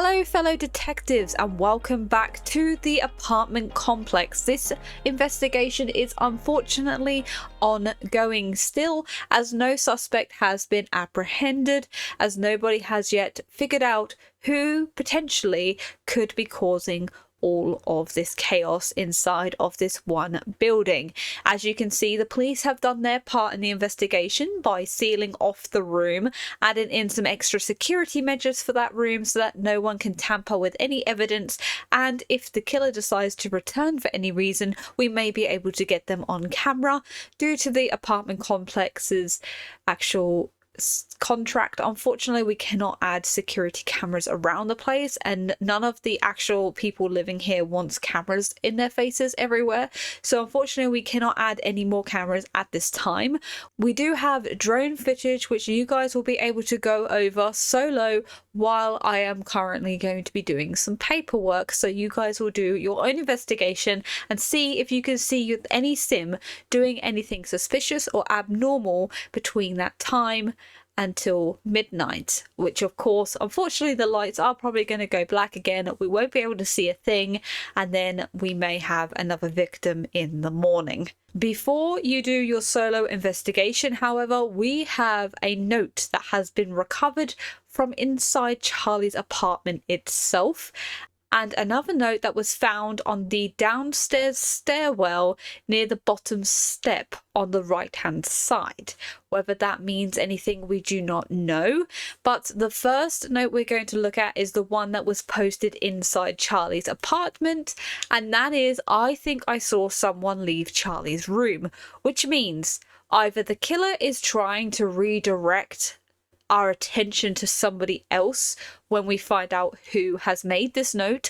Hello fellow detectives and welcome back to the apartment complex. This investigation is unfortunately ongoing still, as no suspect has been apprehended, as nobody has yet figured out who potentially could be causing all of this chaos inside of this one building. As you can see, the police have done their part in the investigation by sealing off the room, adding in some extra security measures for that room so that no one can tamper with any evidence, and if the killer decides to return for any reason, we may be able to get them on camera. Due to the apartment complex's actual contract, unfortunately we cannot add security cameras around the place, and none of the actual people living here wants cameras in their faces everywhere, so unfortunately we cannot add any more cameras at this time. We do have drone footage which you guys will be able to go over solo while I am currently going to be doing some paperwork, so you guys will do your own investigation and see if you can see any sim doing anything suspicious or abnormal between that time until midnight, which of course unfortunately the lights are probably going to go black again. We won't be able to see a thing, and then we may have another victim in the morning. Before you do your solo investigation, however, we have a note that has been recovered from inside Charlie's apartment itself, and another note that was found on the downstairs stairwell near the bottom step on the right hand side. Whether that means anything we do not know, but the first note we're going to look at is the one that was posted inside Charlie's apartment, and that is, I think I saw someone leave Charlie's room, which means either the killer is trying to redirect our attention to somebody else when we find out who has made this note,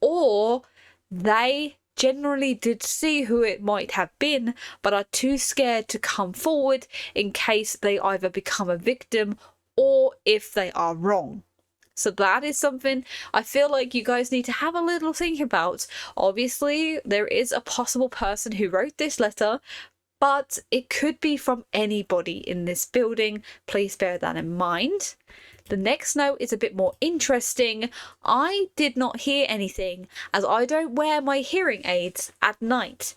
or they generally did see who it might have been but are too scared to come forward in case they either become a victim or if they are wrong. So that is something I feel like you guys need to have a little think about. Obviously there is a possible person who wrote this letter, but it could be from anybody in this building. Please bear that in mind. The next note is a bit more interesting. I did not hear anything as I don't wear my hearing aids at night.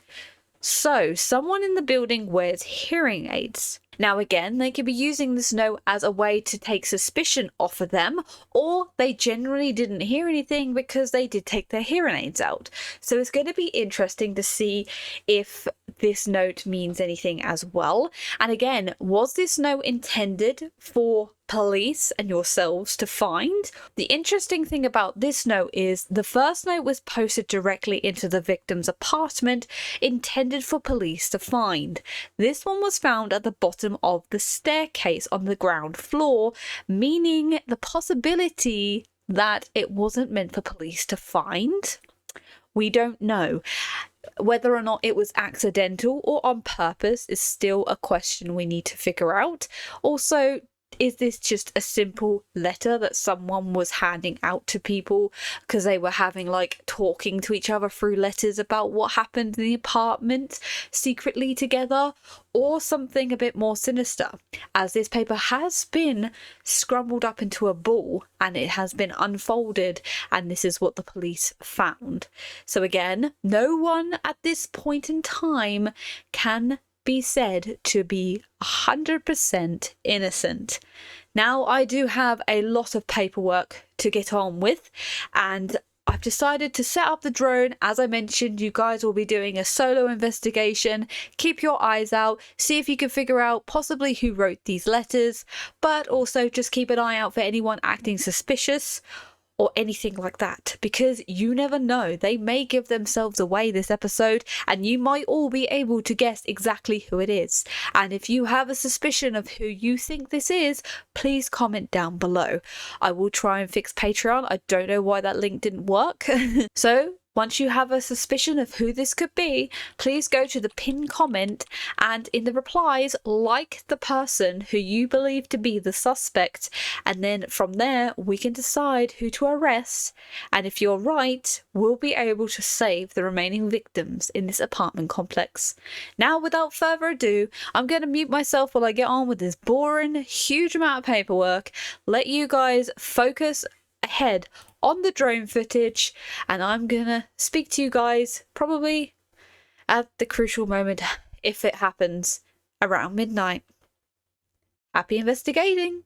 So someone in the building wears hearing aids. Now again, they could be using this note as a way to take suspicion off of them, or they generally didn't hear anything because they did take their hearing aids out. So it's going to be interesting to see if this note means anything as well. And again, was this note intended for police and yourselves to find? The interesting thing about this note is the first note was posted directly into the victim's apartment, intended for police to find. This one was found at the bottom of the staircase on the ground floor, meaning the possibility that it wasn't meant for police to find. We don't know. Whether or not it was accidental or on purpose is still a question we need to figure out. Also, is this just a simple letter that someone was handing out to people because they were having talking to each other through letters about what happened in the apartment secretly together, or something a bit more sinister, as this paper has been scrumbled up into a ball and it has been unfolded, and this is what the police found. So again, no one at this point in time can be said to be 100% innocent. Now, I do have a lot of paperwork to get on with, and I've decided to set up the drone. As I mentioned, you guys will be doing a solo investigation. Keep your eyes out, see if you can figure out possibly who wrote these letters, but also just keep an eye out for anyone acting suspicious or anything like that, because you never know, they may give themselves away this episode and you might all be able to guess exactly who it is. And if you have a suspicion of who you think this is, please comment down below. I will try and fix Patreon. I don't know why that link didn't work. So once you have a suspicion of who this could be, please go to the pinned comment and in the replies, like the person who you believe to be the suspect, and then from there we can decide who to arrest, and if you're right, we'll be able to save the remaining victims in this apartment complex. Now, without further ado, I'm going to mute myself while I get on with this boring, huge amount of paperwork, let you guys focus ahead on the drone footage, and I'm gonna speak to you guys probably at the crucial moment if it happens around midnight. Happy investigating!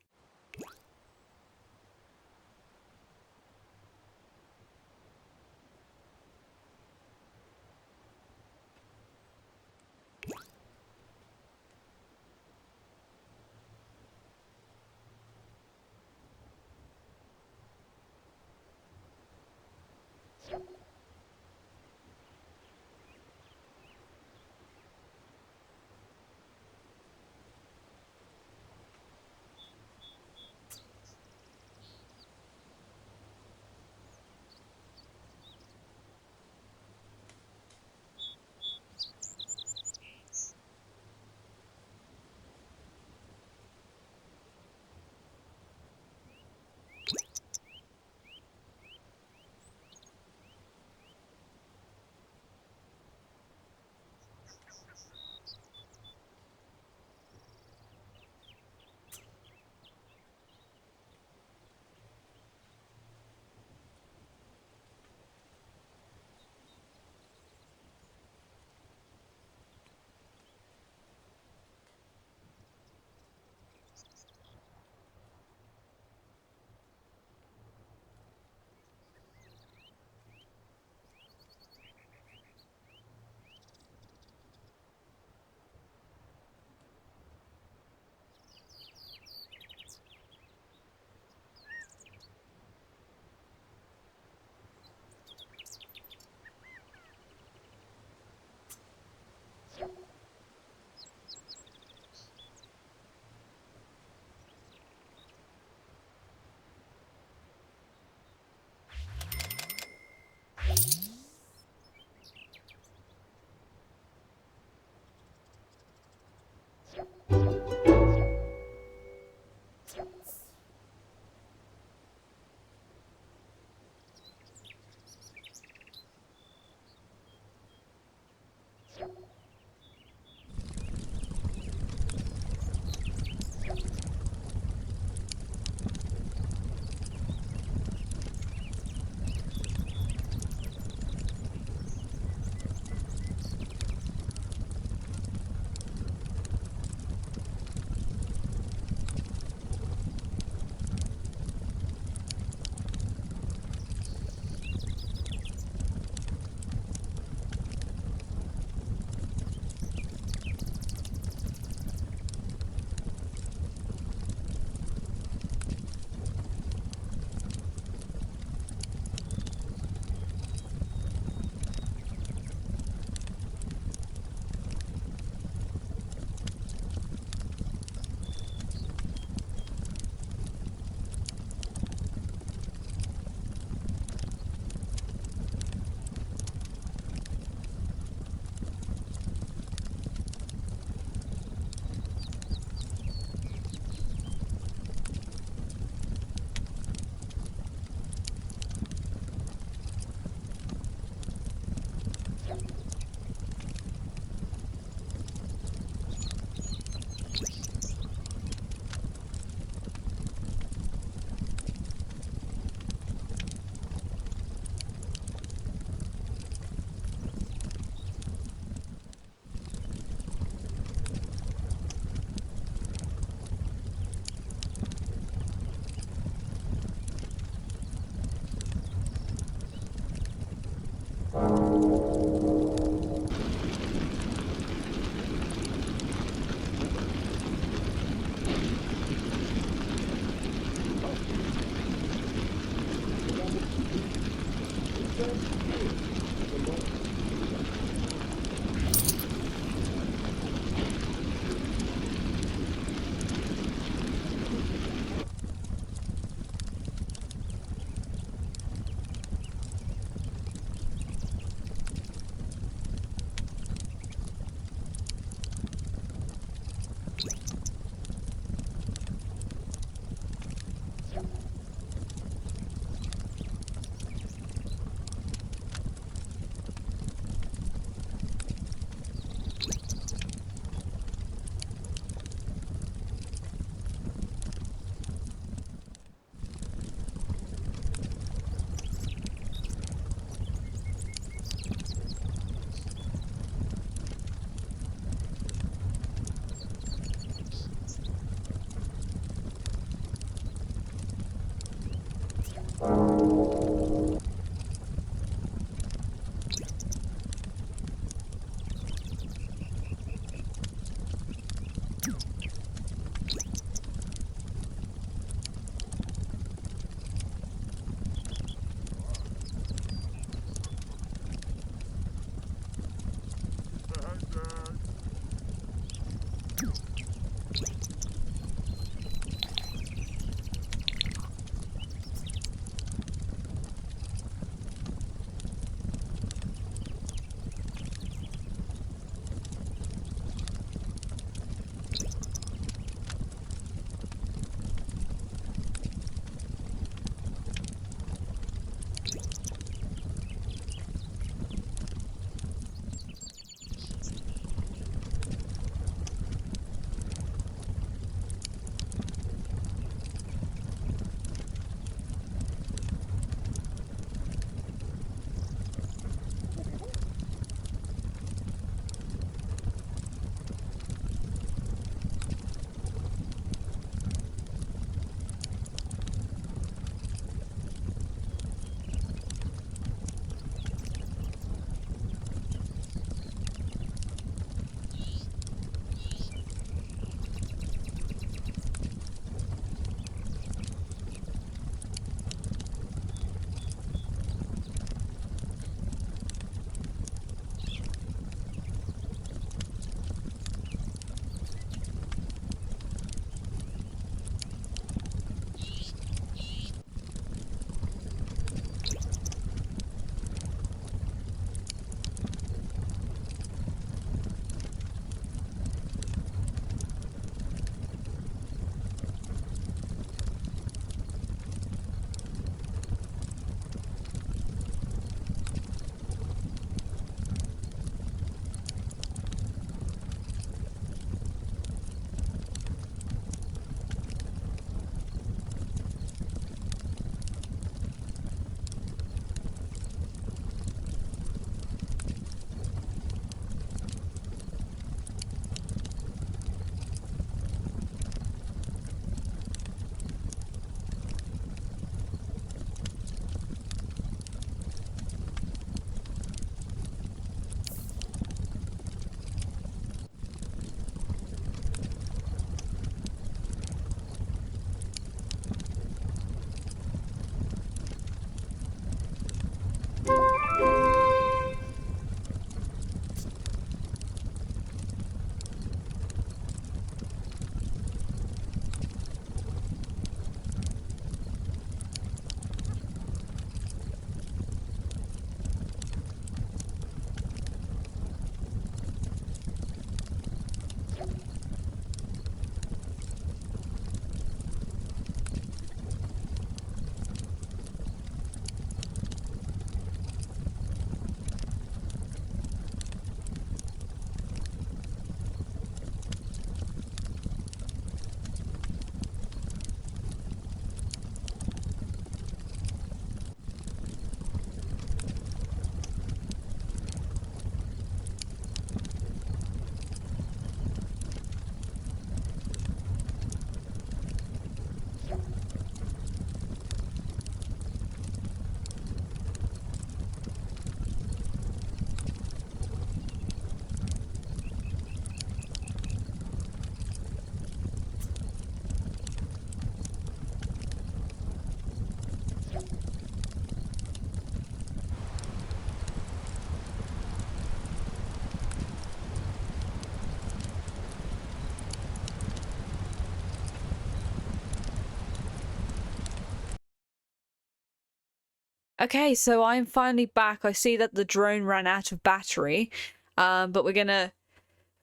Okay, so I'm finally back. I see that the drone ran out of battery, but we're gonna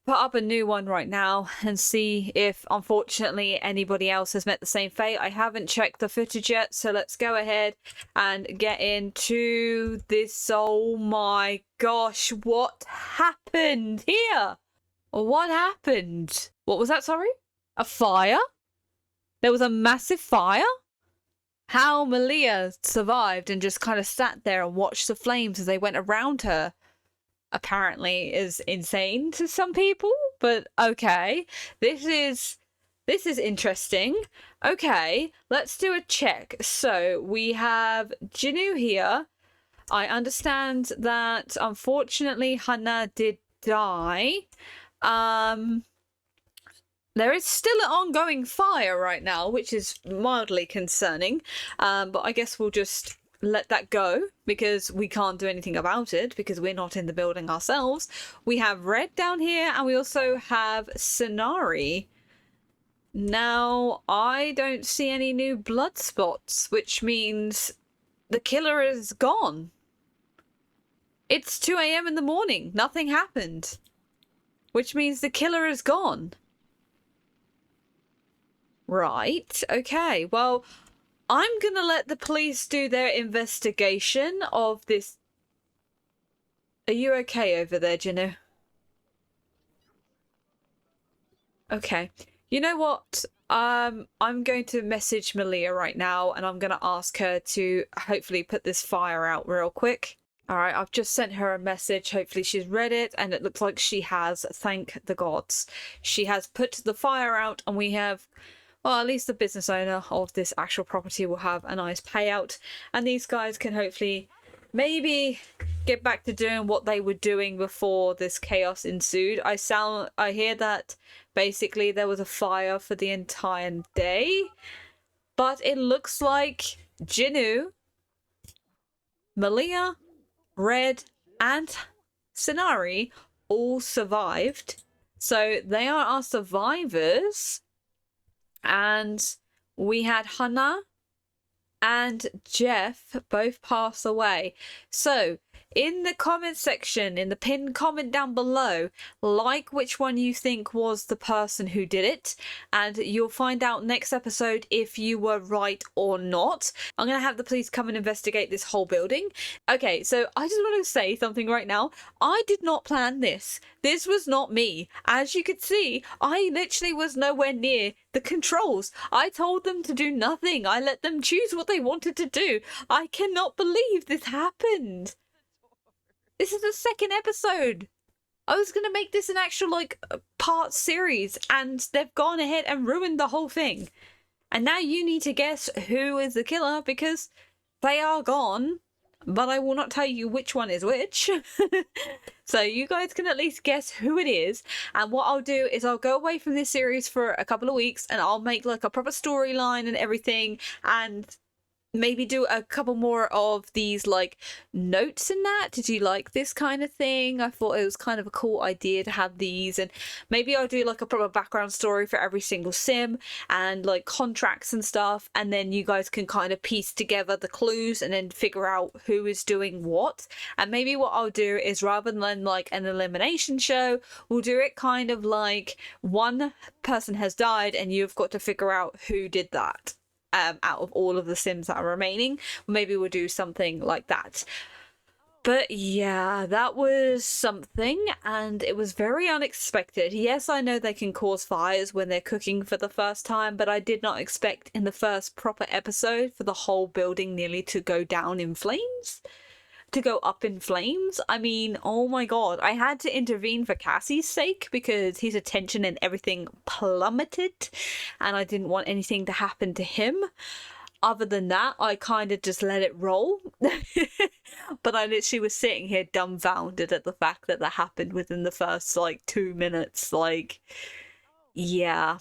put up a new one right now and see if, unfortunately, anybody else has met the same fate. I haven't checked the footage yet, so let's go ahead and get into this. Oh my gosh, what happened here? What happened? What was that, sorry? A fire? There was a massive fire? How Malia survived and just kind of sat there and watched the flames as they went around her apparently is insane to some people, but okay. This is This is interesting. Okay, let's do a check. So we have Jinu here. I understand that unfortunately Hana did die. There is still an ongoing fire right now, which is mildly concerning. But I guess we'll just let that go because we can't do anything about it because we're not in the building ourselves. We have Red down here and we also have Sonari. Now, I don't see any new blood spots, which means the killer is gone. It's 2 a.m. in the morning. Nothing happened. Which means the killer is gone. Right. Okay. Well, I'm gonna let the police do their investigation of this. Are you okay over there, Jinu? Okay. You know what? I'm going to message Malia right now and I'm going to ask her to hopefully put this fire out real quick. All right, I've just sent her a message. Hopefully she's read it and it looks like she has. Thank the gods. She has put the fire out and we have, well, at least the business owner of this actual property will have a nice payout and these guys can hopefully maybe get back to doing what they were doing before this chaos ensued. I hear that basically there was a fire for the entire day, but it looks like Jinu, Malia, Red, and Sonari all survived. So they are our survivors. And we had Hana and Jeff both pass away. So in the comment section, in the pinned comment down below, like which one you think was the person who did it, and you'll find out next episode if you were right or not. I'm gonna have the police come and investigate this whole building. Okay, so I just want to say something right now. I did not plan this. This was not me. As you could see, I literally was nowhere near the controls. I told them to do nothing. I let them choose what they wanted to do. I cannot believe this happened. This is the second episode. I was going to make this an actual, like, part series, and they've gone ahead and ruined the whole thing. And now you need to guess who is the killer, because they are gone, but I will not tell you which one is which. So you guys can at least guess who it is. And what I'll do is I'll go away from this series for a couple of weeks, and I'll make, like, a proper storyline and everything, and maybe do a couple more of these like notes in that. Did you like this kind of thing? I thought it was kind of a cool idea to have these, and maybe I'll do like a proper background story for every single sim and like contracts and stuff, and then you guys can kind of piece together the clues and then figure out who is doing what. And maybe what I'll do is, rather than like an elimination show, we'll do it kind of like one person has died and you've got to figure out who did that. Out of all of the sims that are remaining. Maybe we'll do something like that. But yeah, that was something, and it was very unexpected. Yes, I know they can cause fires when they're cooking for the first time, but I did not expect in the first proper episode for the whole building nearly to go down in flames. To go up in flames. I mean, oh my god, I had to intervene for Cassie's sake because his attention and everything plummeted and I didn't want anything to happen to him. Other than that, I kind of just let it roll. But I literally was sitting here dumbfounded at the fact that that happened within the first like 2 minutes. Like, yeah.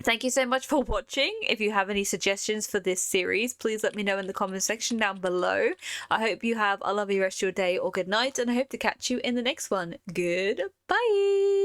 Thank you so much for watching. If you have any suggestions for this series, please let me know in the comment section down below. I hope you have a lovely rest of your day or good night, and I hope to catch you in the next one. Goodbye!